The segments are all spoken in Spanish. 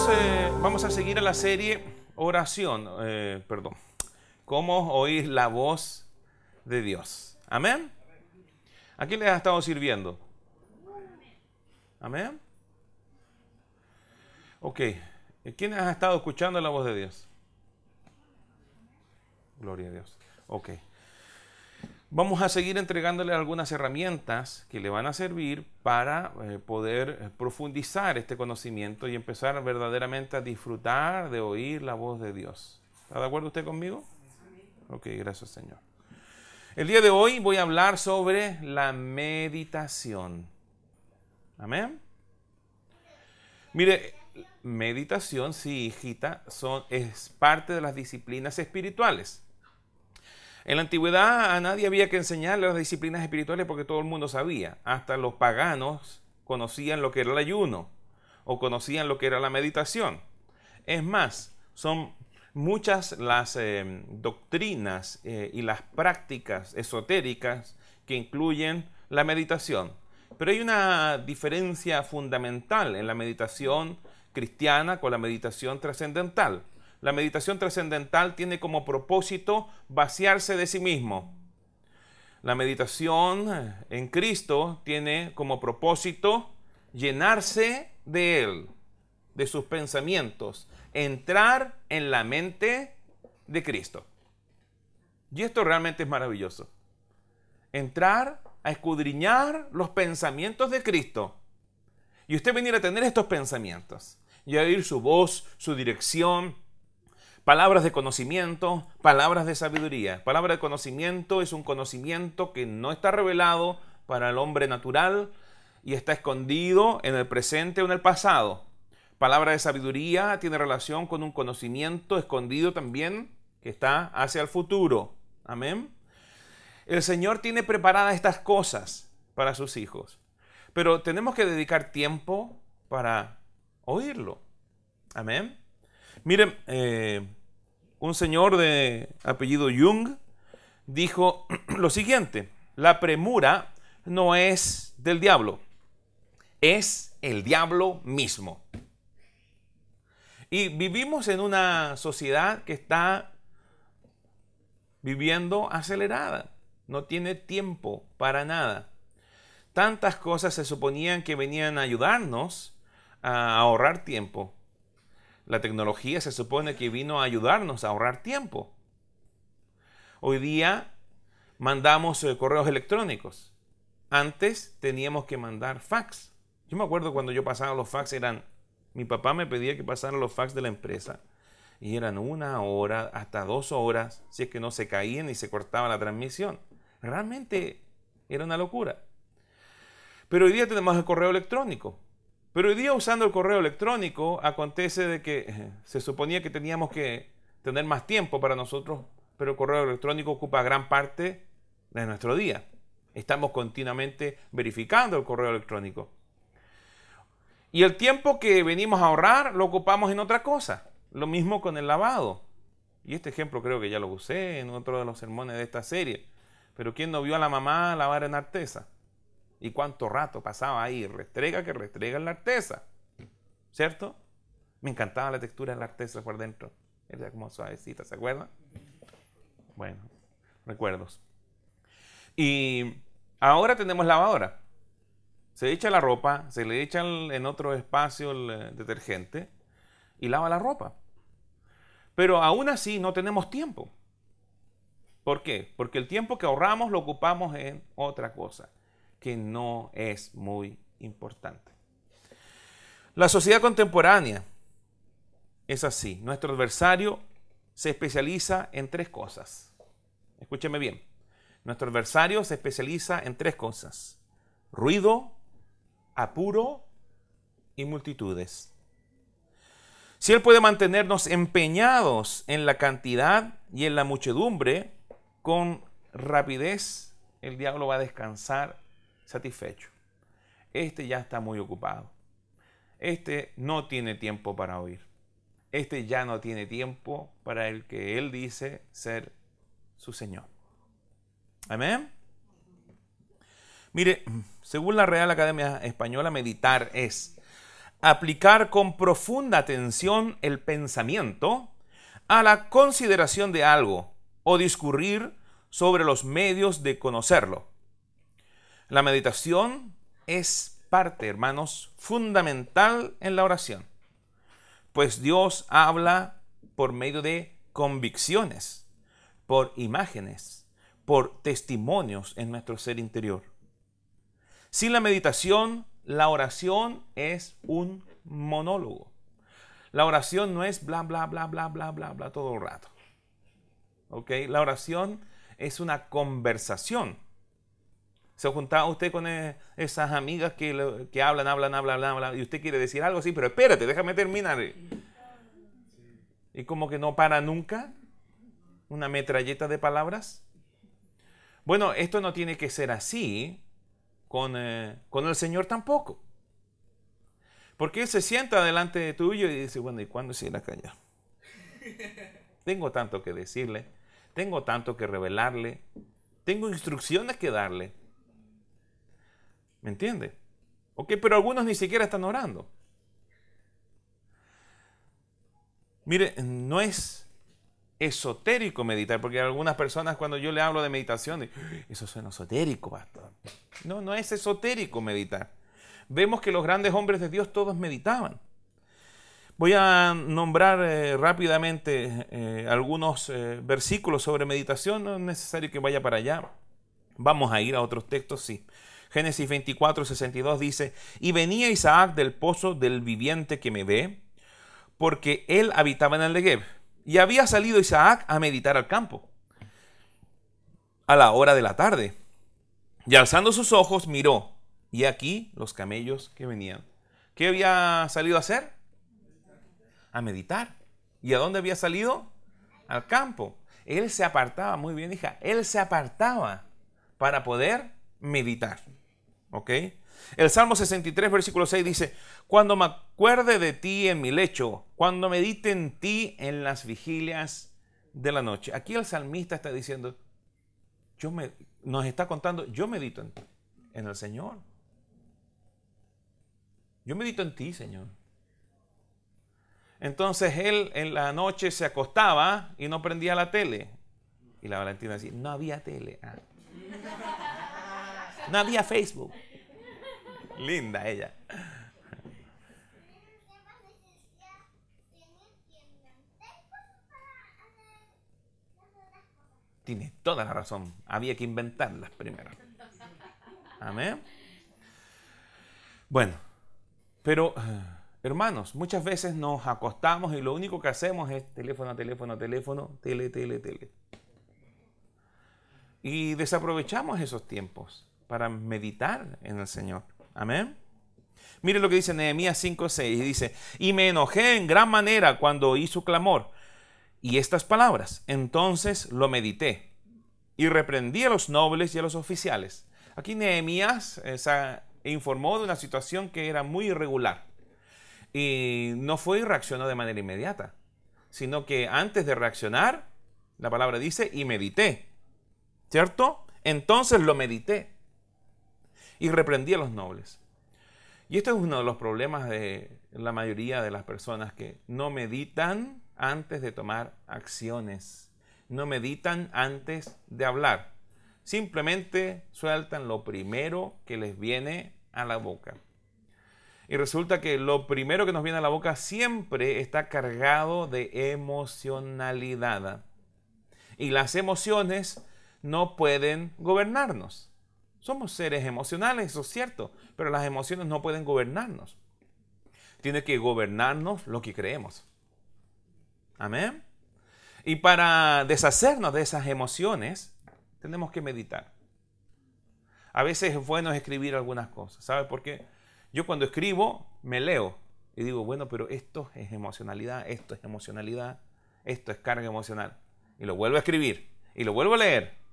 Vamos a seguir a la serie oración, cómo oír la voz de Dios. Amén. ¿A quién les ha estado sirviendo? Amén. Ok. ¿Quiénes han estado escuchando la voz de Dios? Gloria a Dios. Ok. Vamos a seguir entregándole algunas herramientas que le van a servir para poder profundizar este conocimiento y empezar verdaderamente a disfrutar de oír la voz de Dios. ¿Está de acuerdo usted conmigo? Ok, gracias, Señor. El día de hoy voy a hablar sobre la meditación. Amén. Mire, meditación, sí, hijita, es parte de las disciplinas espirituales. En la antigüedad a nadie había que enseñarle las disciplinas espirituales porque todo el mundo sabía. Hasta los paganos conocían lo que era el ayuno o conocían lo que era la meditación. Es más, son muchas las doctrinas y las prácticas esotéricas que incluyen la meditación. Pero hay una diferencia fundamental en la meditación cristiana con la meditación trascendental. La meditación trascendental tiene como propósito vaciarse de sí mismo. La meditación en Cristo tiene como propósito llenarse de Él, de sus pensamientos, entrar en la mente de Cristo. Y esto realmente es maravilloso. Entrar a escudriñar los pensamientos de Cristo. Y usted venir a tener estos pensamientos y a oír su voz, su dirección, palabras de conocimiento, palabras de sabiduría. Palabra de conocimiento es un conocimiento que no está revelado para el hombre natural y está escondido en el presente o en el pasado. Palabra de sabiduría tiene relación con un conocimiento escondido también que está hacia el futuro. Amén. El Señor tiene preparadas estas cosas para sus hijos, pero tenemos que dedicar tiempo para oírlo. Amén. Miren, un señor de apellido Jung dijo lo siguiente: la premura no es del diablo, es el diablo mismo. Y vivimos en una sociedad que está viviendo acelerada, no tiene tiempo para nada. Tantas cosas se suponían que venían a ayudarnos a ahorrar tiempo. La tecnología se supone que vino a ayudarnos a ahorrar tiempo. Hoy día mandamos correos electrónicos. Antes teníamos que mandar fax. Yo me acuerdo cuando yo pasaba los fax, mi papá me pedía que pasara los fax de la empresa. Y eran 1 hora, hasta 2 horas, si es que no se caían y se cortaba la transmisión. Realmente era una locura. Pero hoy día tenemos el correo electrónico. Pero hoy día, usando el correo electrónico, acontece de que se suponía que teníamos que tener más tiempo para nosotros, pero el correo electrónico ocupa gran parte de nuestro día. Estamos continuamente verificando el correo electrónico. Y el tiempo que venimos a ahorrar lo ocupamos en otra cosa. Lo mismo con el lavado. Y este ejemplo creo que ya lo usé en otro de los sermones de esta serie. Pero ¿quién no vio a la mamá lavar en artesa? ¿Y cuánto rato pasaba ahí? Restrega en la artesa. ¿Cierto? Me encantaba la textura de la artesa por dentro. Era como suavecita, ¿se acuerdan? Bueno, recuerdos. Y ahora tenemos lavadora. Se echa la ropa, se le echa en otro espacio el detergente y lava la ropa. Pero aún así no tenemos tiempo. ¿Por qué? Porque el tiempo que ahorramos lo ocupamos en otra cosa que no es muy importante. La sociedad contemporánea es así. Nuestro adversario se especializa en 3 cosas. Escúcheme bien. Nuestro adversario se especializa en 3 cosas: ruido, apuro y multitudes. Si él puede mantenernos empeñados en la cantidad y en la muchedumbre, con rapidez el diablo va a descansar satisfecho. Este ya está muy ocupado. Este no tiene tiempo para oír. Este ya no tiene tiempo para el que él dice ser su Señor. Amén. Mire, según la Real Academia Española, meditar es aplicar con profunda atención el pensamiento a la consideración de algo o discurrir sobre los medios de conocerlo. La meditación es parte, hermanos, fundamental en la oración, pues Dios habla por medio de convicciones, por imágenes, por testimonios en nuestro ser interior. Sin la meditación, la oración es un monólogo. La oración no es bla, bla, bla, bla, bla, bla, bla todo el rato. ¿Ok? La oración es una conversación. Se juntaba usted con esas amigas que hablan, y usted quiere decir algo así, pero espérate, déjame terminar. Y como que no para nunca, una metralleta de palabras. Bueno, esto no tiene que ser así con el Señor tampoco. Porque Él se sienta delante de tuyo y dice, bueno, ¿y cuándo se irá a callar? Tengo tanto que decirle, tengo tanto que revelarle, tengo instrucciones que darle. ¿Me entiende? Ok, pero algunos ni siquiera están orando. Mire, no es esotérico meditar, porque algunas personas cuando yo le hablo de meditación, eso suena esotérico, pastor. No, no es esotérico meditar. Vemos que los grandes hombres de Dios todos meditaban. Voy a nombrar rápidamente algunos versículos sobre meditación. No es necesario que vaya para allá. Vamos a ir a otros textos, sí. Génesis 24:62 dice, y venía Isaac del pozo del viviente que me ve, porque él habitaba en el Negev. Y había salido Isaac a meditar al campo, a la hora de la tarde. Y alzando sus ojos miró, y aquí los camellos que venían. ¿Qué había salido a hacer? A meditar. ¿Y a dónde había salido? Al campo. Él se apartaba, muy bien hija, él se apartaba para poder meditar. ¿Ok? El Salmo 63, versículo 6 dice, cuando me acuerde de ti en mi lecho, cuando medite en ti en las vigilias de la noche. Aquí el salmista está diciendo, nos está contando, yo medito en el Señor. Yo medito en ti, Señor. Entonces él en la noche se acostaba y no prendía la tele. Y la Valentina decía, no había tele. No había Facebook. Linda ella. Tiene toda la razón. Había que inventarlas primero. Amén. Bueno, pero hermanos, muchas veces nos acostamos y lo único que hacemos es teléfono, tele. Y desaprovechamos esos tiempos para meditar en el Señor. Amén. Mire lo que dice Nehemías 5:6. Dice, y me enojé en gran manera cuando oí su clamor y estas palabras. Entonces lo medité y reprendí a los nobles y a los oficiales. Aquí Nehemías informó de una situación que era muy irregular. Y no fue y reaccionó de manera inmediata, sino que antes de reaccionar, la palabra dice, y medité. ¿Cierto? Entonces lo medité y reprendí a los nobles. Y esto es uno de los problemas de la mayoría de las personas que no meditan antes de tomar acciones. No meditan antes de hablar. Simplemente sueltan lo primero que les viene a la boca. Y resulta que lo primero que nos viene a la boca siempre está cargado de emocionalidad. Y las emociones no pueden gobernarnos. Somos seres emocionales, eso es cierto, pero las emociones no pueden gobernarnos. Tiene que gobernarnos lo que creemos. Amén. Y para deshacernos de esas emociones, tenemos que meditar. A veces es bueno escribir algunas cosas. ¿Sabe por qué? Yo cuando escribo, me leo y digo, bueno, pero esto es emocionalidad, esto es emocionalidad, esto es carga emocional. Y lo vuelvo a escribir y lo vuelvo a leer.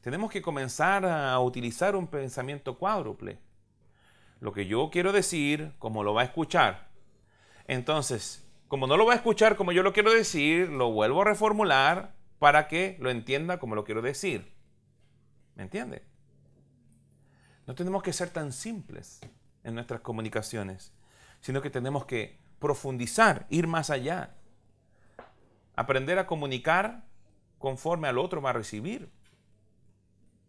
Tenemos que comenzar a utilizar un pensamiento cuádruple. Lo que yo quiero decir, como lo va a escuchar. Entonces, como no lo va a escuchar como yo lo quiero decir, lo vuelvo a reformular para que lo entienda como lo quiero decir. ¿Me entiende? No tenemos que ser tan simples en nuestras comunicaciones, sino que tenemos que profundizar, ir más allá, aprender a comunicar conforme al otro va a recibir.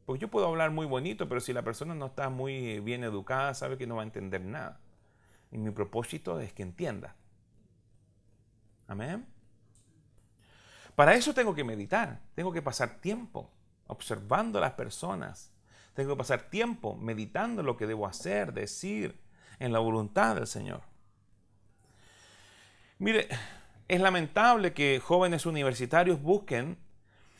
Pues yo puedo hablar muy bonito, pero si la persona no está muy bien educada, sabe que no va a entender nada. Y mi propósito es que entienda. Amén. Para eso tengo que meditar, tengo que pasar tiempo observando a las personas, tengo que pasar tiempo meditando lo que debo hacer, decir, en la voluntad del Señor. Mire, es lamentable que jóvenes universitarios busquen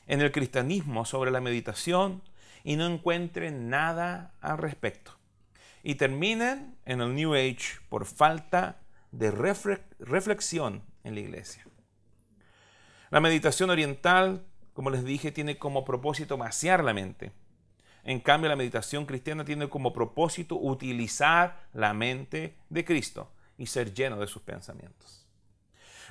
en el cristianismo sobre la meditación y no encuentren nada al respecto. Y terminen en el New Age por falta de reflexión en la iglesia. La meditación oriental, como les dije, tiene como propósito vaciar la mente. En cambio, la meditación cristiana tiene como propósito utilizar la mente de Cristo y ser lleno de sus pensamientos.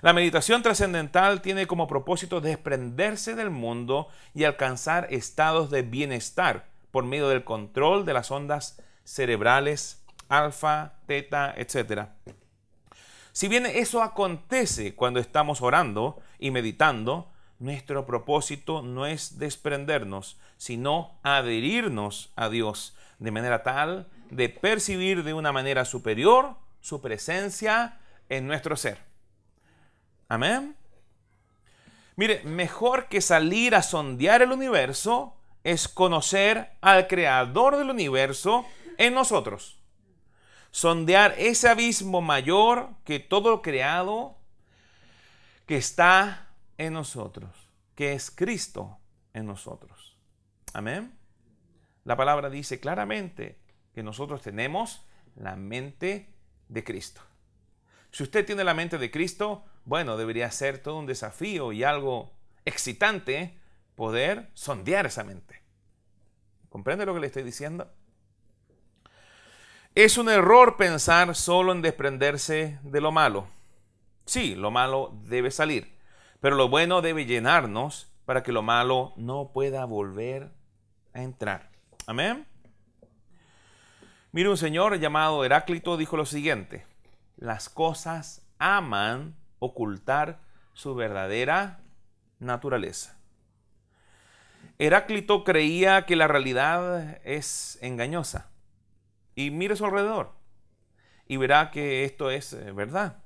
La meditación trascendental tiene como propósito desprenderse del mundo y alcanzar estados de bienestar por medio del control de las ondas cerebrales, alfa, teta, etc. Si bien eso acontece cuando estamos orando y meditando, nuestro propósito no es desprendernos, sino adherirnos a Dios de manera tal de percibir de una manera superior su presencia en nuestro ser. Amén. Mire, mejor que salir a sondear el universo es conocer al Creador del universo en nosotros. Sondear ese abismo mayor que todo lo creado que está en nosotros, que es Cristo en nosotros. Amén. La palabra dice claramente que nosotros tenemos la mente de Cristo. Si usted tiene la mente de Cristo, bueno, debería ser todo un desafío y algo excitante poder sondear esa mente. ¿Comprende lo que le estoy diciendo? Es un error pensar solo en desprenderse de lo malo. Sí, lo malo debe salir, pero lo bueno debe llenarnos para que lo malo no pueda volver a entrar. Amén. Mire, un señor llamado Heráclito dijo lo siguiente: las cosas aman ocultar su verdadera naturaleza. Heráclito creía que la realidad es engañosa. Y mire a su alrededor y verá que esto es verdad.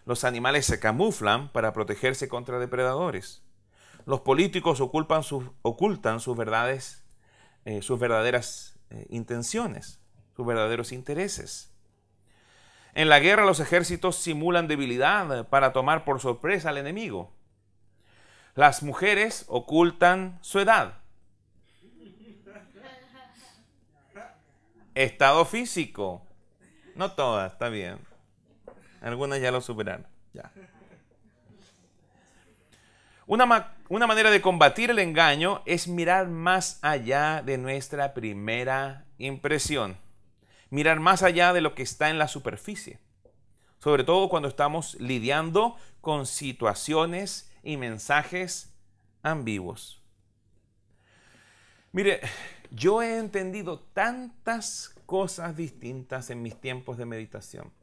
Los animales se camuflan para protegerse contra depredadores. Los políticos ocultan sus verdades, sus verdaderas intenciones, sus verdaderos intereses. En la guerra los ejércitos simulan debilidad para tomar por sorpresa al enemigo. Las mujeres ocultan su edad. Estado físico. No todas, está bien. Algunas ya lo superaron. Ya. Una manera de combatir el engaño es mirar más allá de nuestra primera impresión. Mirar más allá de lo que está en la superficie. Sobre todo cuando estamos lidiando con situaciones y mensajes ambiguos. Mire, yo he entendido tantas cosas distintas en mis tiempos de meditación.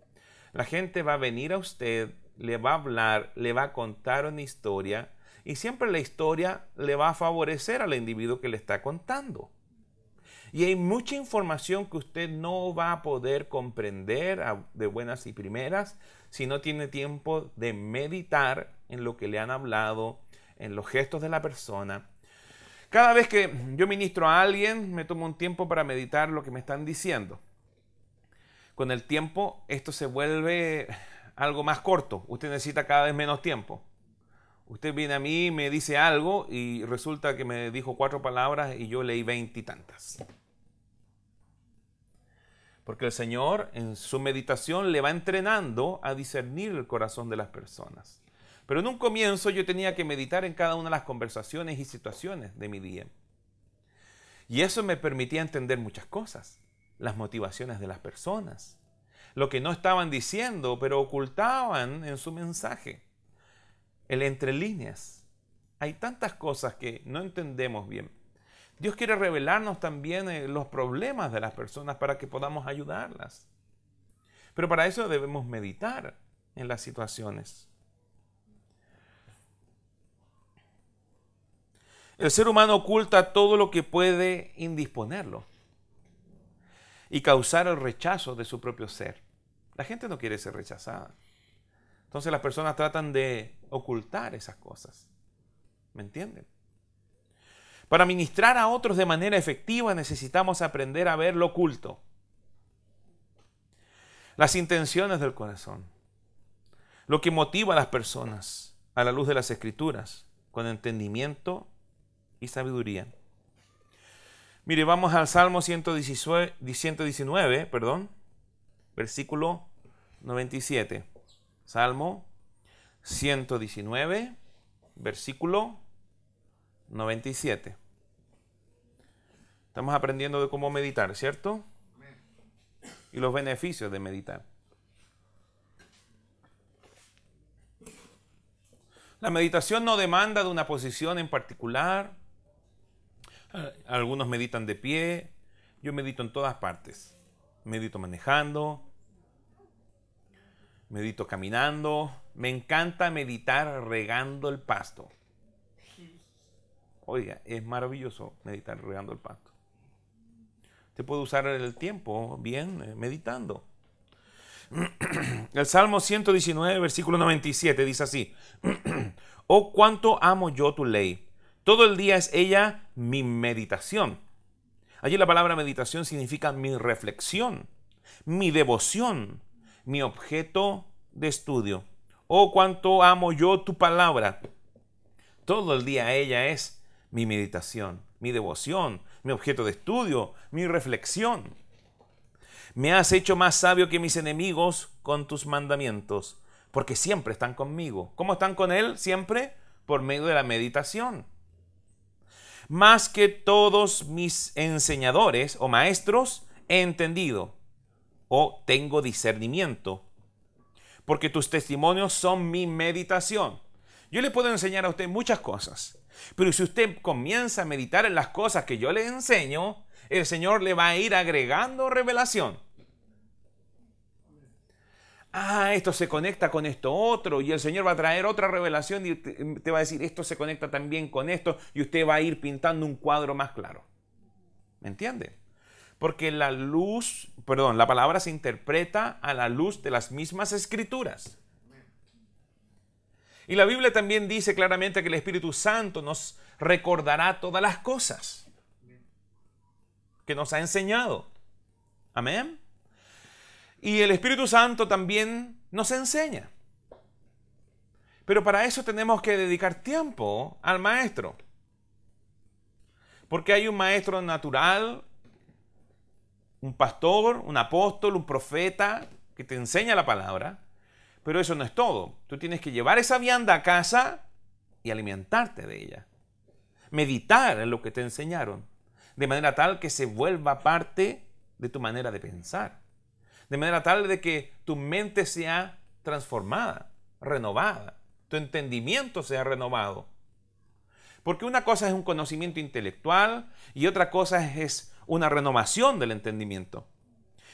La gente va a venir a usted, le va a hablar, le va a contar una historia y siempre la historia le va a favorecer al individuo que le está contando. Y hay mucha información que usted no va a poder comprender de buenas y primeras si no tiene tiempo de meditar en lo que le han hablado, en los gestos de la persona. Cada vez que yo ministro a alguien, me tomo un tiempo para meditar lo que me están diciendo. Con el tiempo, esto se vuelve algo más corto. Usted necesita cada vez menos tiempo. Usted viene a mí, me dice algo y resulta que me dijo 4 palabras y yo leí 20 y tantas. Porque el Señor en su meditación le va entrenando a discernir el corazón de las personas. Pero en un comienzo yo tenía que meditar en cada una de las conversaciones y situaciones de mi día. Y eso me permitía entender muchas cosas. Las motivaciones de las personas. Lo que no estaban diciendo, pero ocultaban en su mensaje. El entre líneas. Hay tantas cosas que no entendemos bien. Dios quiere revelarnos también los problemas de las personas para que podamos ayudarlas. Pero para eso debemos meditar en las situaciones. El ser humano oculta todo lo que puede indisponerlo y causar el rechazo de su propio ser. La gente no quiere ser rechazada. Entonces las personas tratan de ocultar esas cosas. ¿Me entienden? Para ministrar a otros de manera efectiva necesitamos aprender a ver lo oculto. Las intenciones del corazón. Lo que motiva a las personas a la luz de las Escrituras, con entendimiento y sabiduría. Mire, vamos al Salmo 119, versículo 97. Salmo 119, versículo 97. Estamos aprendiendo de cómo meditar, ¿cierto? Y los beneficios de meditar. La meditación no demanda de una posición en particular. Algunos meditan de pie. Yo medito en todas partes. Medito manejando. Medito caminando. Me encanta meditar regando el pasto. Oiga, es maravilloso meditar regando el pasto. Usted puede usar el tiempo bien meditando. El Salmo 119, versículo 97 dice así: Oh, cuánto amo yo tu ley. Todo el día es ella mi meditación. Allí la palabra meditación significa mi reflexión, mi devoción, mi objeto de estudio. Oh, cuánto amo yo tu palabra. Todo el día ella es mi meditación, mi devoción, mi objeto de estudio, mi reflexión. Me has hecho más sabio que mis enemigos con tus mandamientos, porque siempre están conmigo. ¿Cómo están con él? Siempre por medio de la meditación. Más que todos mis enseñadores o maestros he entendido o tengo discernimiento, porque tus testimonios son mi meditación. Yo le puedo enseñar a usted muchas cosas, pero si usted comienza a meditar en las cosas que yo le enseño, el Señor le va a ir agregando revelación. Esto se conecta con esto otro, y el Señor va a traer otra revelación y te va a decir, esto se conecta también con esto, y usted va a ir pintando un cuadro más claro. ¿Me entiende? Porque la palabra se interpreta a la luz de las mismas Escrituras. Y la Biblia también dice claramente que el Espíritu Santo nos recordará todas las cosas que nos ha enseñado. Amén. Y el Espíritu Santo también nos enseña. Pero para eso tenemos que dedicar tiempo al maestro. Porque hay un maestro natural, un pastor, un apóstol, un profeta que te enseña la palabra. Pero eso no es todo. Tú tienes que llevar esa vianda a casa y alimentarte de ella. Meditar en lo que te enseñaron. De manera tal que se vuelva parte de tu manera de pensar. De manera tal de que tu mente sea transformada, renovada. Tu entendimiento sea renovado. Porque una cosa es un conocimiento intelectual y otra cosa es una renovación del entendimiento.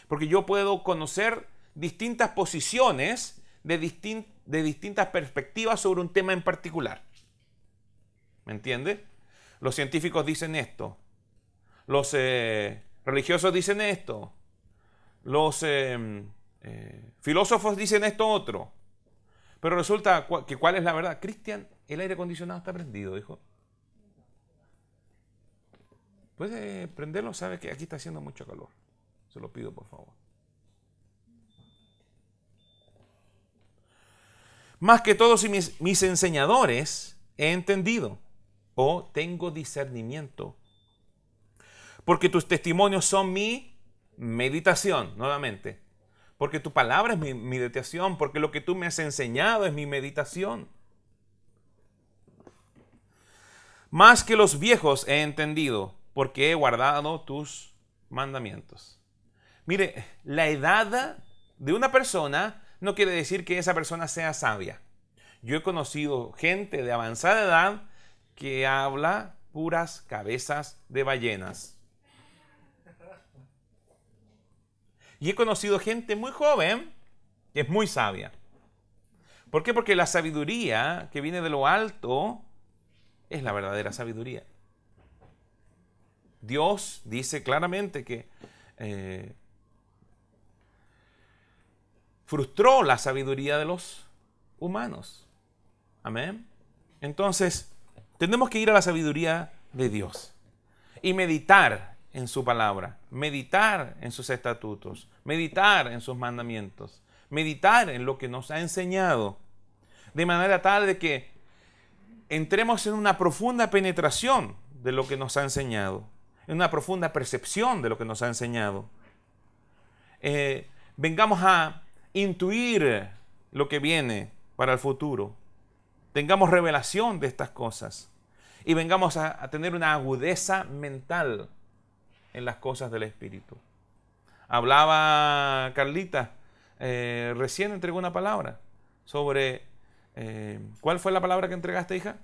Porque yo puedo conocer distintas posiciones de distintas perspectivas sobre un tema en particular. ¿Me entiende? Los científicos dicen esto. Los religiosos dicen esto. Los filósofos dicen esto otro. Pero resulta que ¿cuál es la verdad? Cristian, el aire acondicionado está prendido, hijo. ¿Puede prenderlo? Sabe que aquí está haciendo mucho calor. Se lo pido, por favor. Más que todos mis enseñadores he entendido o tengo discernimiento. Porque tus testimonios son mi meditación, nuevamente. Porque tu palabra es mi meditación, porque lo que tú me has enseñado es mi meditación. Más que los viejos he entendido, porque he guardado tus mandamientos. Mire, la edad de una persona no quiere decir que esa persona sea sabia. Yo he conocido gente de avanzada edad que habla puras cabezas de ballenas. Y he conocido gente muy joven que es muy sabia. ¿Por qué? Porque la sabiduría que viene de lo alto es la verdadera sabiduría. Dios dice claramente que frustró la sabiduría de los humanos. Amén. Entonces, tenemos que ir a la sabiduría de Dios y meditar en su palabra, meditar en sus estatutos, meditar en sus mandamientos, meditar en lo que nos ha enseñado, de manera tal de que entremos en una profunda penetración de lo que nos ha enseñado, en una profunda percepción de lo que nos ha enseñado. Vengamos a intuir lo que viene para el futuro. Tengamos revelación de estas cosas y vengamos a tener una agudeza mental en las cosas del Espíritu. Hablaba Carlita, recién entregó una palabra sobre... ¿cuál fue la palabra que entregaste, hija?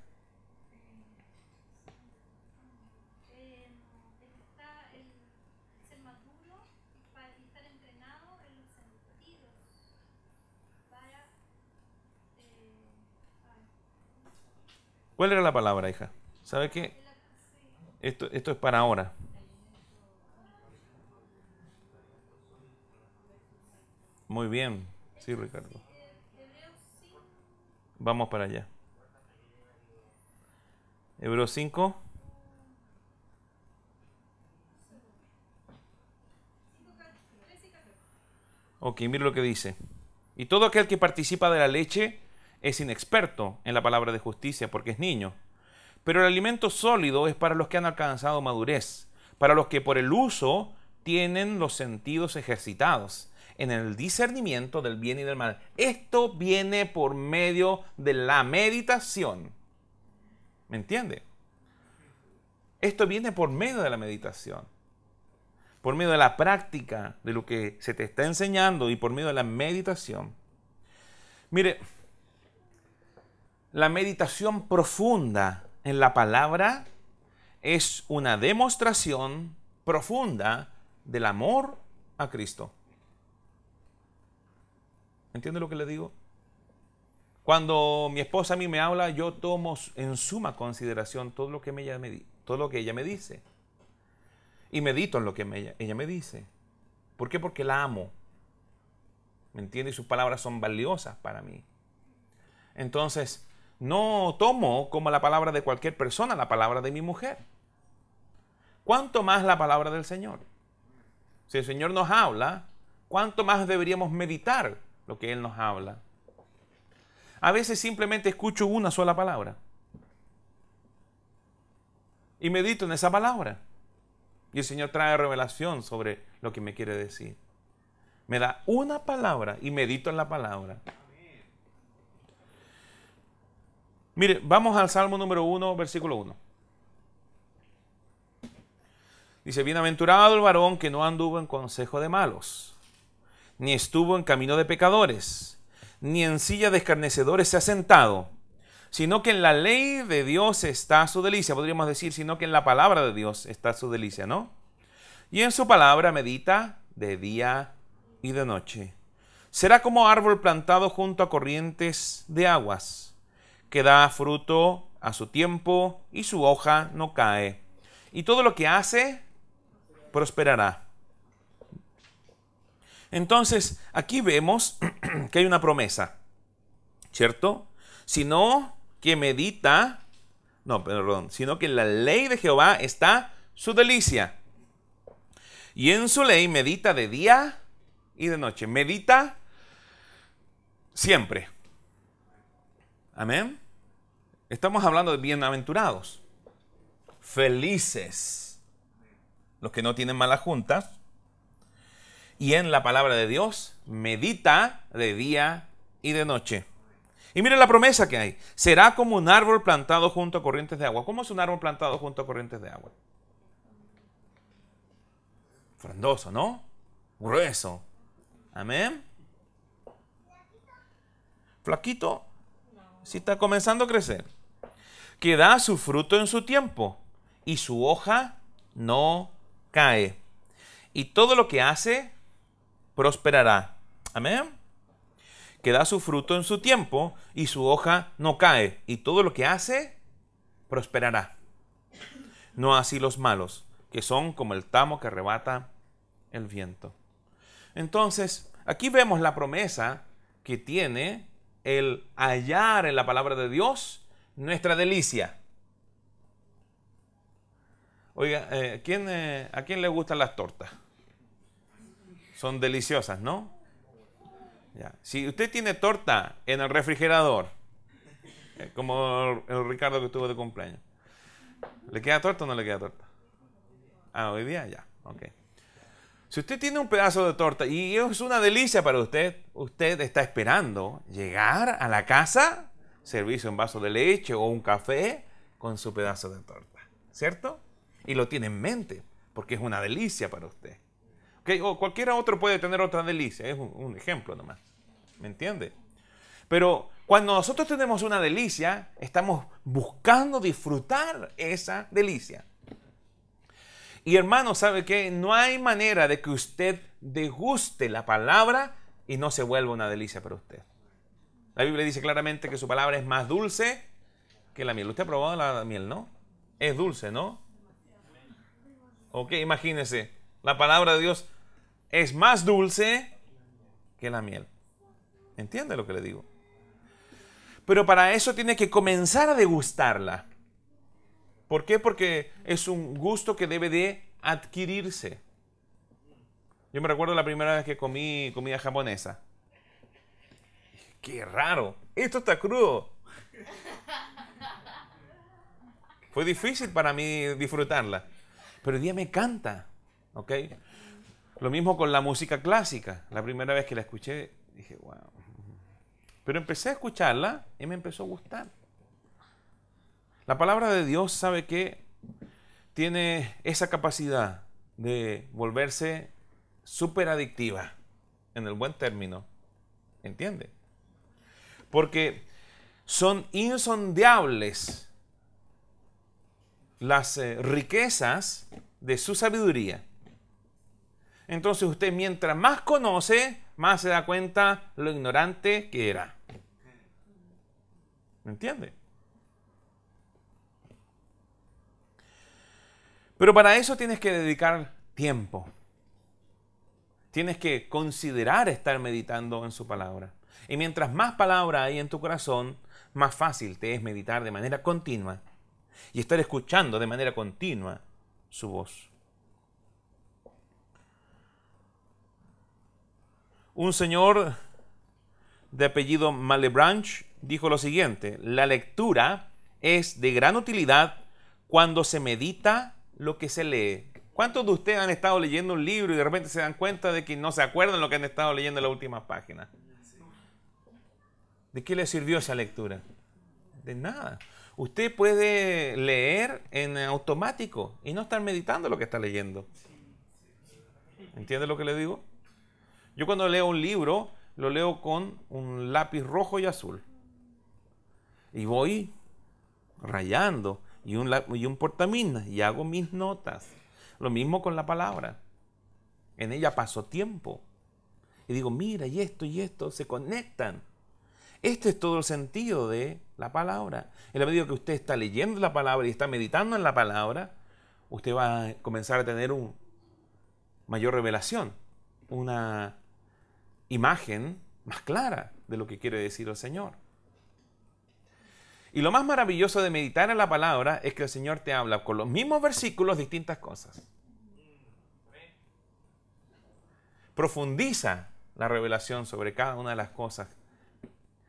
Ser maduro para estar entrenado en los sentidos para ¿Cuál era la palabra, hija? ¿Sabe qué? Esto es para ahora. Muy bien. Sí, Ricardo. Vamos para allá. Hebreos 5. Ok, mire lo que dice. Y todo aquel que participa de la leche es inexperto en la palabra de justicia porque es niño. Pero el alimento sólido es para los que han alcanzado madurez, para los que por el uso tienen los sentidos ejercitados en el discernimiento del bien y del mal. Esto viene por medio de la meditación. ¿Me entiende? Esto viene por medio de la meditación, por medio de la práctica de lo que se te está enseñando y por medio de la meditación. Mire, la meditación profunda en la palabra es una demostración profunda del amor a Cristo. ¿Entiende lo que le digo? Cuando mi esposa a mí me habla, yo tomo en suma consideración todo lo que ella me dice. Y medito en lo que ella me dice. ¿Por qué? Porque la amo. ¿Me entiende? Y sus palabras son valiosas para mí. Entonces, no tomo como la palabra de cualquier persona la palabra de mi mujer. ¿Cuánto más la palabra del Señor? Si el Señor nos habla, ¿cuánto más deberíamos meditar lo que Él nos habla? A veces simplemente escucho una sola palabra y medito en esa palabra. Y el Señor trae revelación sobre lo que me quiere decir. Me da una palabra y medito en la palabra. Mire, vamos al Salmo número 1, versículo 1. Dice, bienaventurado el varón que no anduvo en consejo de malos, ni estuvo en camino de pecadores, ni en silla de escarnecedores se ha sentado, sino que en la ley de Dios está su delicia. Podríamos decir, sino que en la palabra de Dios está su delicia, ¿no? Y en su palabra medita de día y de noche. Será como árbol plantado junto a corrientes de aguas, que da fruto a su tiempo y su hoja no cae. Y todo lo que hace prosperará. Entonces, aquí vemos que hay una promesa, ¿cierto? Sino que sino que en la ley de Jehová está su delicia. Y en su ley medita de día y de noche. Medita siempre. Amén. Estamos hablando de bienaventurados, felices, los que no tienen mala junta. Y en la palabra de Dios medita de día y de noche. Y mire la promesa que hay. Será como un árbol plantado junto a corrientes de agua. ¿Cómo es un árbol plantado junto a corrientes de agua? Frondoso, ¿no? Grueso. Amén. Flaquito. Si está comenzando a crecer. Que da su fruto en su tiempo. Y su hoja no cae. Y todo lo que hace prosperará. Amén. Que da su fruto en su tiempo y su hoja no cae. Y todo lo que hace, prosperará. No así los malos, que son como el tamo que arrebata el viento. Entonces, aquí vemos la promesa que tiene el hallar en la palabra de Dios nuestra delicia. Oiga, ¿a quién le gustan las tortas? Son deliciosas, ¿no? Ya. Si usted tiene torta en el refrigerador, como el Ricardo que tuvo de cumpleaños, ¿le queda torta o no le queda torta? Ah, hoy día ya, ok. Si usted tiene un pedazo de torta y es una delicia para usted, usted está esperando llegar a la casa, servirse un vaso de leche o un café con su pedazo de torta, ¿cierto? Y lo tiene en mente, porque es una delicia para usted. ¿Okay? O cualquiera otro puede tener otra delicia, es un ejemplo nomás, ¿me entiende? Pero cuando nosotros tenemos una delicia, estamos buscando disfrutar esa delicia. Y hermano, ¿sabe qué? No hay manera de que usted deguste la palabra y no se vuelva una delicia para usted. La Biblia dice claramente que su palabra es más dulce que la miel. Usted ha probado la miel, ¿no? Es dulce, ¿no? Ok, imagínese. La palabra de Dios es más dulce que la miel. ¿Entiende lo que le digo? Pero para eso tiene que comenzar a degustarla. ¿Por qué? Porque es un gusto que debe de adquirirse. Yo me recuerdo la primera vez que comí comida japonesa. ¡Qué raro! Esto está crudo. Fue difícil para mí disfrutarla. Pero hoy día me encanta. ¿Ok? Lo mismo con la música clásica. La primera vez que la escuché, dije, wow. Pero empecé a escucharla y me empezó a gustar. La palabra de Dios, ¿sabe qué? Tiene esa capacidad de volverse súper adictiva, en el buen término. ¿Entiende? Porque son insondables las riquezas de su sabiduría. Entonces usted mientras más conoce, más se da cuenta lo ignorante que era. ¿Me entiende? Pero para eso tienes que dedicar tiempo. Tienes que considerar estar meditando en su palabra. Y mientras más palabra hay en tu corazón, más fácil te es meditar de manera continua y estar escuchando de manera continua su voz. Un señor de apellido Malebranche dijo lo siguiente: la lectura es de gran utilidad cuando se medita lo que se lee. ¿Cuántos de ustedes han estado leyendo un libro y de repente se dan cuenta de que no se acuerdan lo que han estado leyendo en las últimas páginas? ¿De qué le sirvió esa lectura? De nada. Usted puede leer en automático y no estar meditando lo que está leyendo. ¿Entiende lo que le digo? Yo cuando leo un libro, lo leo con un lápiz rojo y azul. Y voy rayando y un portaminas y hago mis notas. Lo mismo con la palabra. En ella paso tiempo. Y digo, mira, y esto se conectan. Este es todo el sentido de la palabra. En la medida que usted está leyendo la palabra y está meditando en la palabra, usted va a comenzar a tener una mayor revelación, una imagen más clara de lo que quiere decir el Señor. Y lo más maravilloso de meditar en la palabra es que el Señor te habla con los mismos versículos distintas cosas. Profundiza la revelación sobre cada una de las cosas.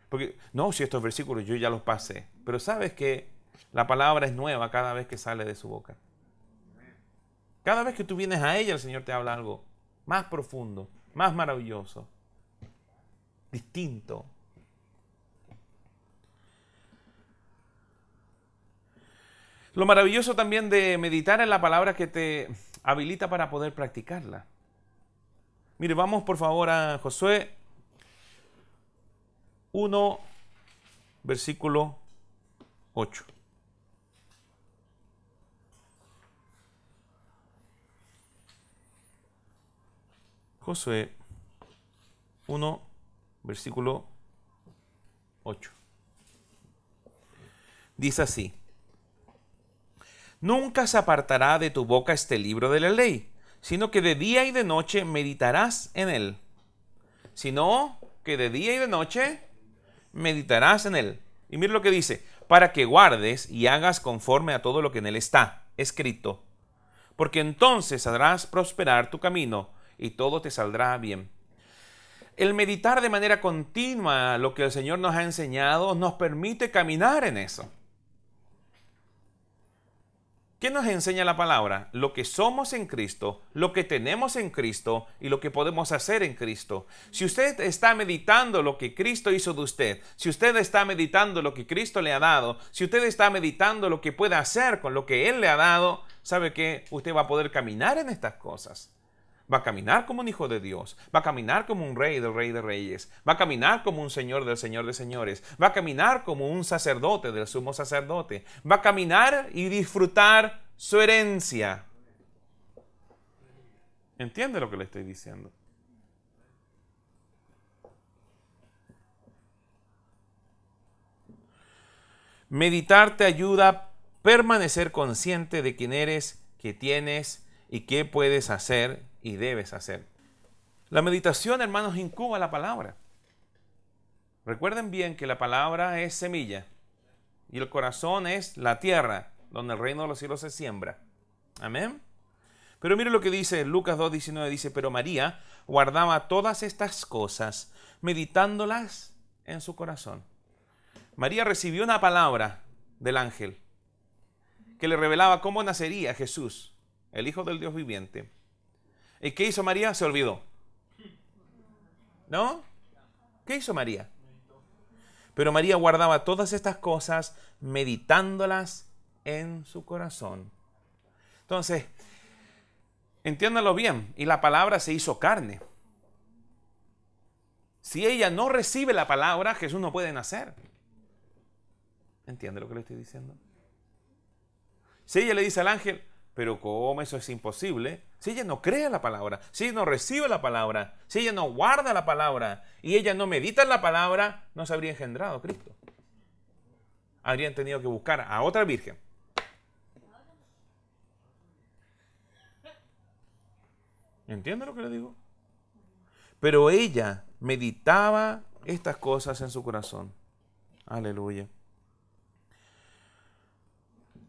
Porque, no, si estos versículos yo ya los pasé. Pero sabes que la palabra es nueva cada vez que sale de su boca. Cada vez que tú vienes a ella, el Señor te habla algo más profundo, más maravilloso, distinto. Lo maravilloso también de meditar en la palabra que te habilita para poder practicarla. Mire, vamos por favor a Josué 1, versículo 8. Josué 1, versículo 8. Dice así: nunca se apartará de tu boca este libro de la ley, sino que de día y de noche meditarás en él. Sino que de día y de noche meditarás en él. Y mira lo que dice: para que guardes y hagas conforme a todo lo que en él está escrito. Porque entonces harás prosperar tu camino y todo te saldrá bien. El meditar de manera continua lo que el Señor nos ha enseñado nos permite caminar en eso. ¿Qué nos enseña la palabra? Lo que somos en Cristo, lo que tenemos en Cristo y lo que podemos hacer en Cristo. Si usted está meditando lo que Cristo hizo de usted, si usted está meditando lo que Cristo le ha dado, si usted está meditando lo que puede hacer con lo que Él le ha dado, ¿sabe qué? Usted va a poder caminar en estas cosas. Va a caminar como un hijo de Dios, va a caminar como un rey del rey de reyes, va a caminar como un señor del señor de señores, va a caminar como un sacerdote del sumo sacerdote, va a caminar y disfrutar su herencia. ¿Entiende lo que le estoy diciendo? Meditar te ayuda a permanecer consciente de quién eres, qué tienes y qué puedes hacer y debes hacer. La meditación, hermanos, incuba la palabra. Recuerden bien que la palabra es semilla y el corazón es la tierra donde el reino de los cielos se siembra. Amén. Pero mire lo que dice Lucas 2:19, dice: pero María guardaba todas estas cosas, meditándolas en su corazón. María recibió una palabra del ángel que le revelaba cómo nacería Jesús, el Hijo del Dios viviente. ¿Y qué hizo María? Se olvidó. ¿No? ¿Qué hizo María? Pero María guardaba todas estas cosas, meditándolas en su corazón. Entonces, entiéndalo bien, y la palabra se hizo carne. Si ella no recibe la palabra, Jesús no puede nacer. ¿Entiende lo que le estoy diciendo? Si ella le dice al ángel: pero ¿cómo? Eso es imposible. Si ella no cree la palabra, si ella no recibe la palabra, si ella no guarda la palabra y ella no medita en la palabra, no se habría engendrado a Cristo. Habrían tenido que buscar a otra virgen. ¿Entiende lo que le digo? Pero ella meditaba estas cosas en su corazón. Aleluya.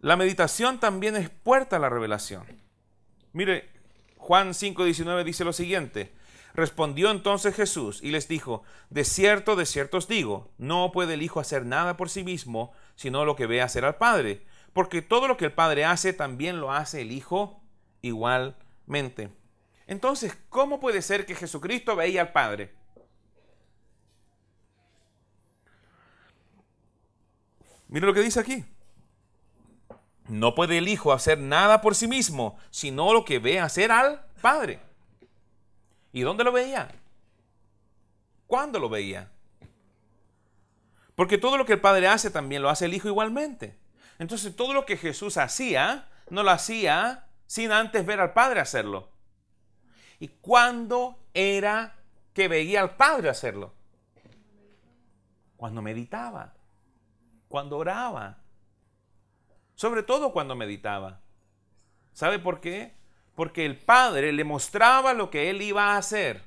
La meditación también es puerta a la revelación. Mire, Juan 5:19 dice lo siguiente: respondió entonces Jesús y les dijo: de cierto os digo, no puede el Hijo hacer nada por sí mismo, sino lo que ve hacer al Padre, porque todo lo que el Padre hace, también lo hace el Hijo igualmente. Entonces, ¿cómo puede ser que Jesucristo veía al Padre? Mire lo que dice aquí: no puede el Hijo hacer nada por sí mismo, sino lo que ve hacer al Padre. ¿Y dónde lo veía? ¿Cuándo lo veía? Porque todo lo que el Padre hace, también lo hace el Hijo igualmente. Entonces, todo lo que Jesús hacía, no lo hacía sin antes ver al Padre hacerlo. ¿Y cuándo era que veía al Padre hacerlo? Cuando meditaba, cuando oraba. Sobre todo cuando meditaba. ¿Sabe por qué? Porque el Padre le mostraba lo que Él iba a hacer.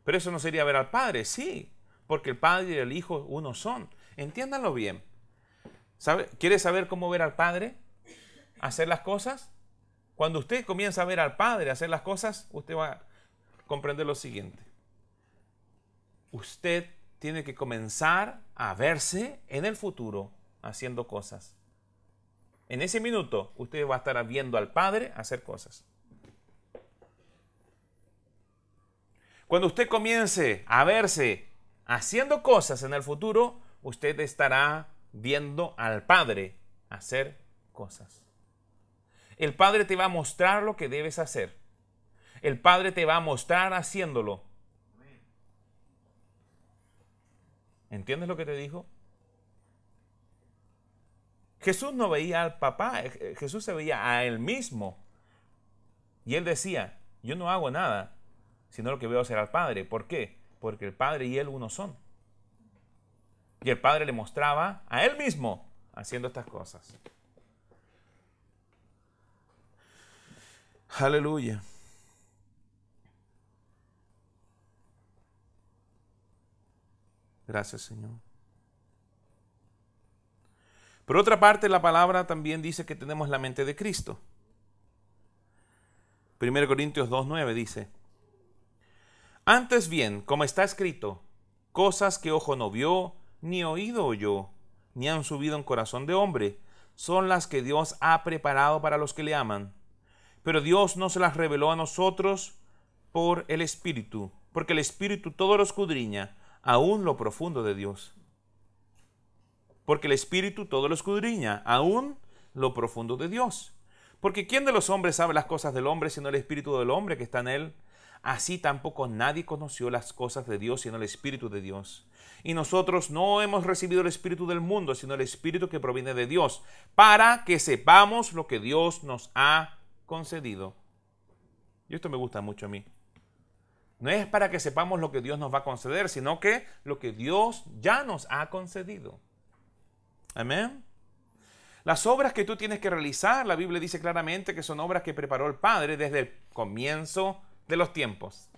Pero eso no sería ver al Padre, sí, porque el Padre y el Hijo uno son. Entiéndanlo bien. ¿Quiere saber cómo ver al Padre hacer las cosas? Cuando usted comienza a ver al Padre hacer las cosas, usted va a comprender lo siguiente. Usted tiene que comenzar a verse en el futuro haciendo cosas. En ese minuto, usted va a estar viendo al Padre hacer cosas. Cuando usted comience a verse haciendo cosas en el futuro, usted estará viendo al Padre hacer cosas. El Padre te va a mostrar lo que debes hacer. El Padre te va a mostrar haciéndolo. ¿Entiendes lo que te dijo? Jesús no veía al papá, Jesús se veía a él mismo. Y él decía: Yo no hago nada, sino lo que veo hacer al Padre. ¿Por qué? Porque el Padre y Él uno son. Y el Padre le mostraba a Él mismo haciendo estas cosas. Aleluya. Gracias, Señor. Por otra parte, la palabra también dice que tenemos la mente de Cristo. 1 Corintios 2:9 dice: antes bien, como está escrito, cosas que ojo no vio, ni oído oyó, ni han subido en corazón de hombre, son las que Dios ha preparado para los que le aman. Pero Dios no se las reveló a nosotros por el Espíritu, porque el Espíritu todo lo escudriña, aún lo profundo de Dios. Porque el Espíritu todo lo escudriña, aún lo profundo de Dios. Porque ¿quién de los hombres sabe las cosas del hombre sino el Espíritu del hombre que está en él? Así tampoco nadie conoció las cosas de Dios sino el Espíritu de Dios. Y nosotros no hemos recibido el Espíritu del mundo, sino el Espíritu que proviene de Dios, para que sepamos lo que Dios nos ha concedido. Y esto me gusta mucho a mí. No es para que sepamos lo que Dios nos va a conceder, sino que lo que Dios ya nos ha concedido. Amén. Las obras que tú tienes que realizar, la Biblia dice claramente que son obras que preparó el Padre desde el comienzo de los tiempos.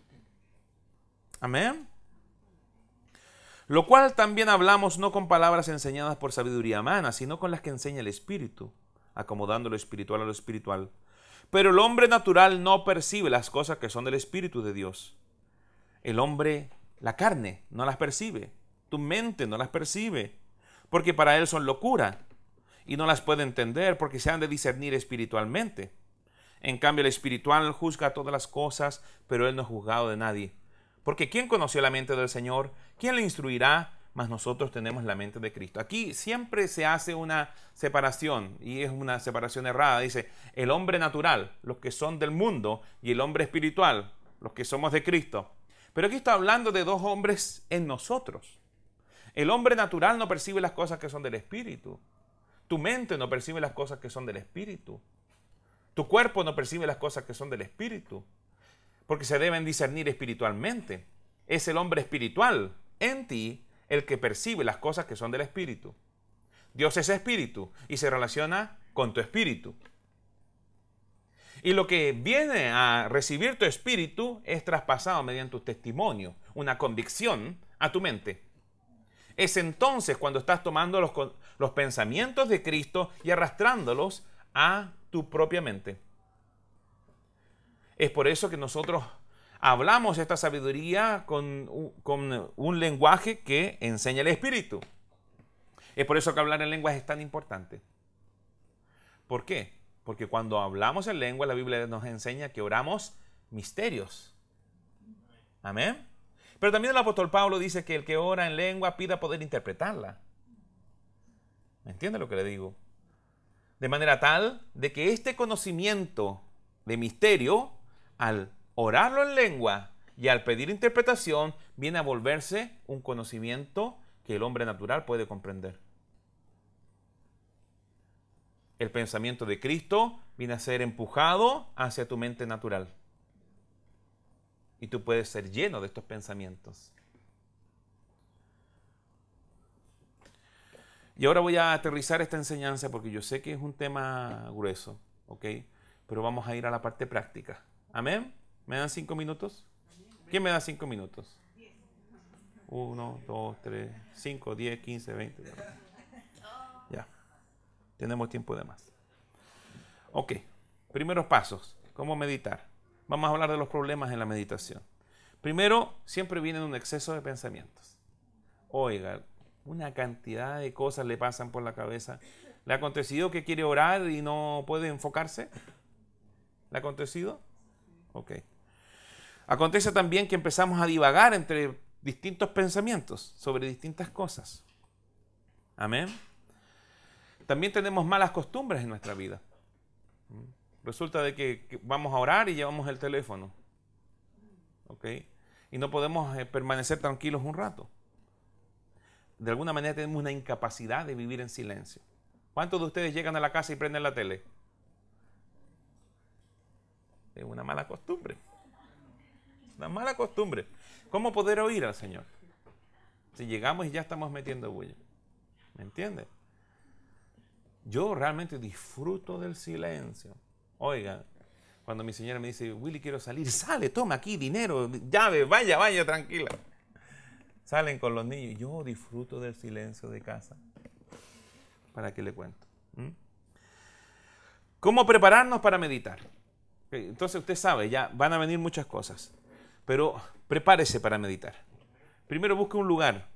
Amén. Lo cual también hablamos no con palabras enseñadas por sabiduría humana, sino con las que enseña el Espíritu, acomodando lo espiritual a lo espiritual. Pero el hombre natural no percibe las cosas que son del Espíritu de Dios. El hombre, la carne, no las percibe. Tu mente no las percibe, porque para él son locura, y no las puede entender porque se han de discernir espiritualmente. En cambio, el espiritual juzga todas las cosas, pero él no es juzgado de nadie. Porque ¿quién conoció la mente del Señor? ¿Quién le instruirá? Mas nosotros tenemos la mente de Cristo. Aquí siempre se hace una separación, y es una separación errada. Dice, el hombre natural, los que son del mundo, y el hombre espiritual, los que somos de Cristo. Pero aquí está hablando de dos hombres en nosotros. El hombre natural no percibe las cosas que son del Espíritu. Tu mente no percibe las cosas que son del Espíritu. Tu cuerpo no percibe las cosas que son del Espíritu, porque se deben discernir espiritualmente. Es el hombre espiritual en ti el que percibe las cosas que son del Espíritu. Dios es Espíritu y se relaciona con tu espíritu. Y lo que viene a recibir tu espíritu es traspasado mediante tu testimonio, una convicción a tu mente. Es entonces cuando estás tomando los pensamientos de Cristo y arrastrándolos a tu propia mente. Es por eso que nosotros hablamos esta sabiduría con un lenguaje que enseña el Espíritu. Es por eso que hablar en lenguas es tan importante. ¿Por qué? Porque cuando hablamos en lengua, la Biblia nos enseña que oramos misterios. Amén. Pero también el apóstol Pablo dice que el que ora en lengua pida poder interpretarla. ¿Me entiende lo que le digo? De manera tal de que este conocimiento de misterio, al orarlo en lengua y al pedir interpretación, viene a volverse un conocimiento que el hombre natural puede comprender. El pensamiento de Cristo viene a ser empujado hacia tu mente natural. Y tú puedes ser lleno de estos pensamientos. Y ahora voy a aterrizar esta enseñanza porque yo sé que es un tema grueso, ¿ok? Pero vamos a ir a la parte práctica. ¿Amén? ¿Me dan 5 minutos? ¿Quién me da 5 minutos? 1, 2, 3, 5, 10, 15, 20. Ya. Tenemos tiempo de más. Ok. Primeros pasos. ¿Cómo meditar? Vamos a hablar de los problemas en la meditación. Primero, siempre viene un exceso de pensamientos. Oiga, una cantidad de cosas le pasan por la cabeza. ¿Le ha acontecido que quiere orar y no puede enfocarse? ¿Le ha acontecido? Ok. Acontece también que empezamos a divagar entre distintos pensamientos sobre distintas cosas. Amén. También tenemos malas costumbres en nuestra vida. Resulta de que vamos a orar y llevamos el teléfono. ¿Ok? Y no podemos permanecer tranquilos un rato. De alguna manera tenemos una incapacidad de vivir en silencio. ¿Cuántos de ustedes llegan a la casa y prenden la tele? Es una mala costumbre. Una mala costumbre. ¿Cómo poder oír al Señor? Si llegamos y ya estamos metiendo bulla. ¿Me entiendes? Yo realmente disfruto del silencio. Oiga, cuando mi señora me dice, Willy, quiero salir, sale, toma aquí dinero, llave, vaya, tranquila. Salen con los niños. Yo disfruto del silencio de casa. ¿Para qué le cuento? ¿Cómo prepararnos para meditar? Entonces usted sabe, ya van a venir muchas cosas. Pero prepárese para meditar. Primero busque un lugar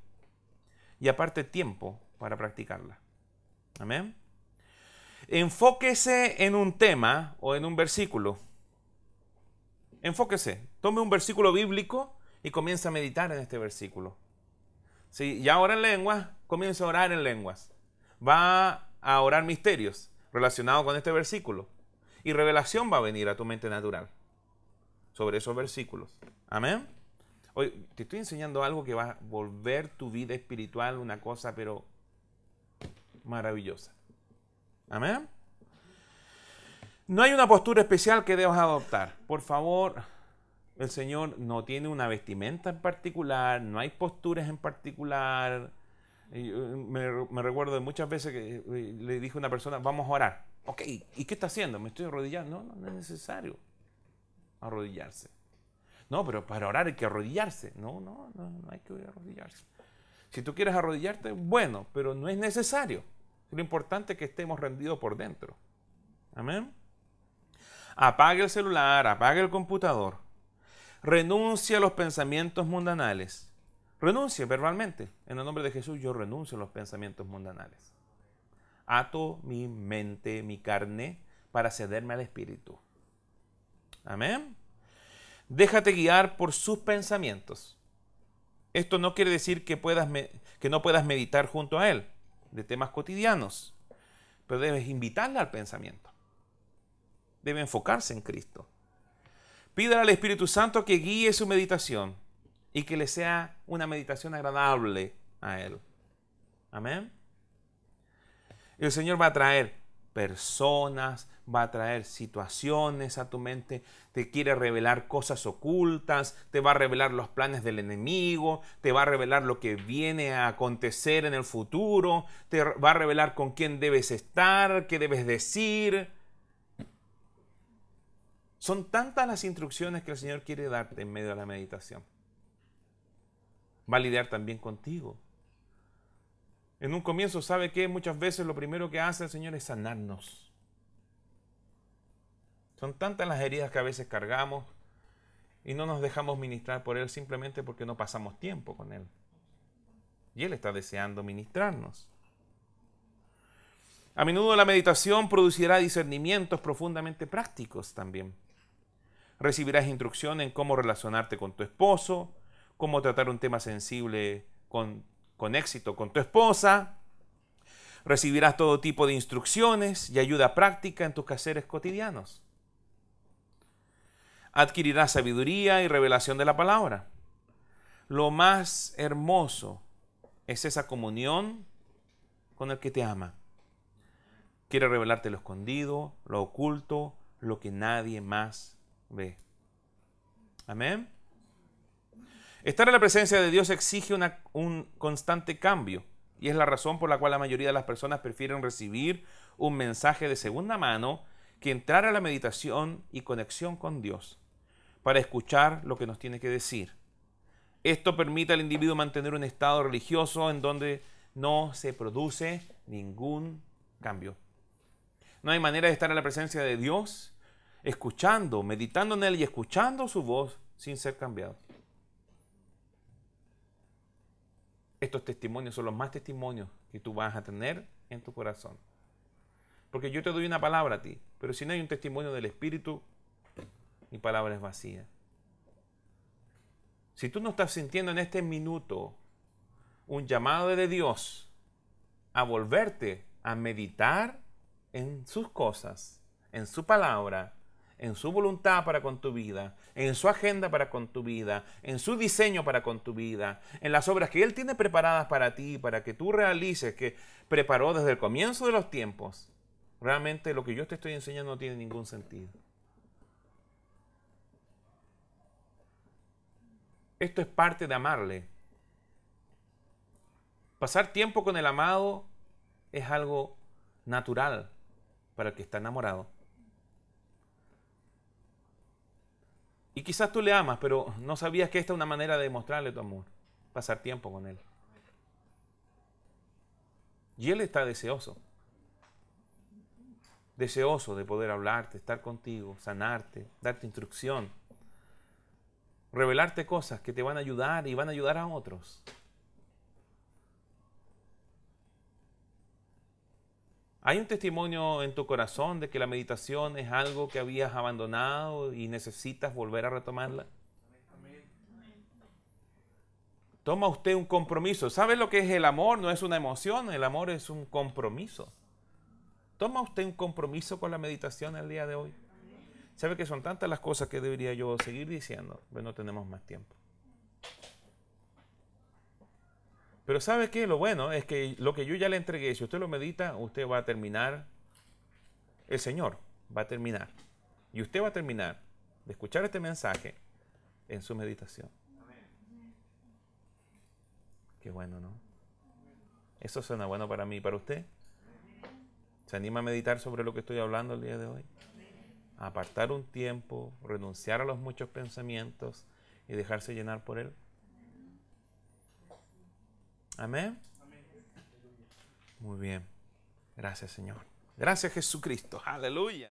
y aparte tiempo para practicarla. Amén. Enfóquese en un tema o en un versículo. Enfóquese. Tome un versículo bíblico y comience a meditar en este versículo. Si ya ora en lenguas, comience a orar en lenguas. Va a orar misterios relacionados con este versículo. Y revelación va a venir a tu mente natural sobre esos versículos. Amén. Hoy te estoy enseñando algo que va a volver tu vida espiritual una cosa, pero maravillosa. Amén. No hay una postura especial que debas adoptar. Por favor, el Señor no tiene una vestimenta en particular, no hay posturas en particular. Me recuerdo de muchas veces que le dije a una persona, vamos a orar. Ok, ¿y qué está haciendo? ¿Me estoy arrodillando? No es necesario arrodillarse. No, pero para orar hay que arrodillarse. No hay que arrodillarse. Si tú quieres arrodillarte, bueno, pero no es necesario. Lo importante es que estemos rendidos por dentro. Amén. Apague el celular, apague el computador. Renuncie a los pensamientos mundanales. Renuncie verbalmente. En el nombre de Jesús yo renuncio a los pensamientos mundanales. Ato mi mente, mi carne, para cederme al Espíritu. Amén. Déjate guiar por sus pensamientos. Esto no quiere decir que no puedas meditar junto a Él de temas cotidianos, pero debes invitarle al pensamiento. Debe enfocarse en Cristo. Pídale al Espíritu Santo que guíe su meditación y que le sea una meditación agradable a Él. Amén. El Señor va a traer personas, va a traer situaciones a tu mente, te quiere revelar cosas ocultas, te va a revelar los planes del enemigo, te va a revelar lo que viene a acontecer en el futuro, te va a revelar con quién debes estar, qué debes decir. Son tantas las instrucciones que el Señor quiere darte en medio de la meditación. Va a lidiar también contigo. En un comienzo, ¿sabe qué? Muchas veces lo primero que hace el Señor es sanarnos. Son tantas las heridas que a veces cargamos y no nos dejamos ministrar por Él simplemente porque no pasamos tiempo con Él. Y Él está deseando ministrarnos. A menudo la meditación producirá discernimientos profundamente prácticos también. Recibirás instrucción en cómo relacionarte con tu esposo, cómo tratar un tema sensible con éxito con tu esposa. Recibirás todo tipo de instrucciones y ayuda práctica en tus quehaceres cotidianos. Adquirirás sabiduría y revelación de la palabra. Lo más hermoso es esa comunión con el que te ama. Quiere revelarte lo escondido, lo oculto, lo que nadie más ve. Amén. Estar en la presencia de Dios exige un constante cambio y es la razón por la cual la mayoría de las personas prefieren recibir un mensaje de segunda mano que entrar a la meditación y conexión con Dios para escuchar lo que nos tiene que decir. Esto permite al individuo mantener un estado religioso en donde no se produce ningún cambio. No hay manera de estar en la presencia de Dios escuchando, meditando en Él y escuchando su voz sin ser cambiado. Estos testimonios son los más testimonios que tú vas a tener en tu corazón. Porque yo te doy una palabra a ti, pero si no hay un testimonio del Espíritu, mi palabra es vacía. Si tú no estás sintiendo en este minuto un llamado de Dios a volverte a meditar en sus cosas, en su palabra, en su voluntad para con tu vida, en su agenda para con tu vida, en su diseño para con tu vida, en las obras que Él tiene preparadas para ti, para que tú realices, que preparó desde el comienzo de los tiempos, realmente lo que yo te estoy enseñando no tiene ningún sentido. Esto es parte de amarle. Pasar tiempo con el amado es algo natural para el que está enamorado. Y quizás tú le amas, pero no sabías que esta es una manera de demostrarle tu amor. Pasar tiempo con él. Y él está deseoso. Deseoso de poder hablarte, estar contigo, sanarte, darte instrucción. Revelarte cosas que te van a ayudar y van a ayudar a otros. ¿Hay un testimonio en tu corazón de que la meditación es algo que habías abandonado y necesitas volver a retomarla? Toma usted un compromiso. ¿Sabe lo que es el amor? No es una emoción, el amor es un compromiso. Toma usted un compromiso con la meditación el día de hoy. ¿Sabe que son tantas las cosas que debería yo seguir diciendo? Pero no tenemos más tiempo. Pero ¿sabe qué? Lo bueno es que lo que yo ya le entregué, si usted lo medita, usted va a terminar, el Señor va a terminar. Y usted va a terminar de escuchar este mensaje en su meditación. Qué bueno, ¿no? Eso suena bueno para mí y para usted. ¿Se anima a meditar sobre lo que estoy hablando el día de hoy? A apartar un tiempo, renunciar a los muchos pensamientos y dejarse llenar por Él. Amén. Muy bien. Gracias, Señor. Gracias, Jesucristo. Aleluya.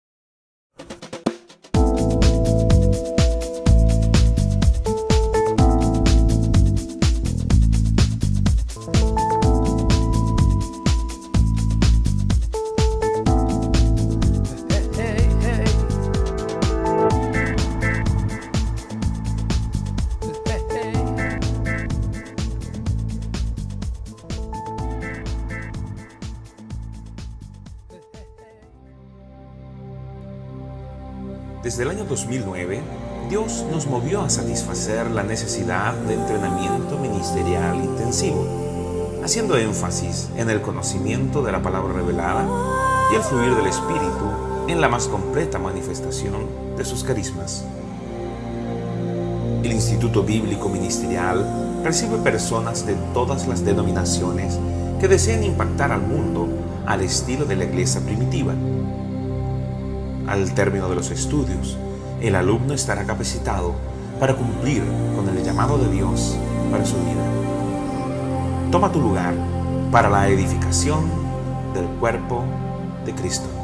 Desde el año 2009, Dios nos movió a satisfacer la necesidad de entrenamiento ministerial intensivo, haciendo énfasis en el conocimiento de la palabra revelada y el fluir del Espíritu en la más completa manifestación de sus carismas. El Instituto Bíblico Ministerial recibe personas de todas las denominaciones que deseen impactar al mundo al estilo de la iglesia primitiva. Al término de los estudios, el alumno estará capacitado para cumplir con el llamado de Dios para su vida. Toma tu lugar para la edificación del cuerpo de Cristo.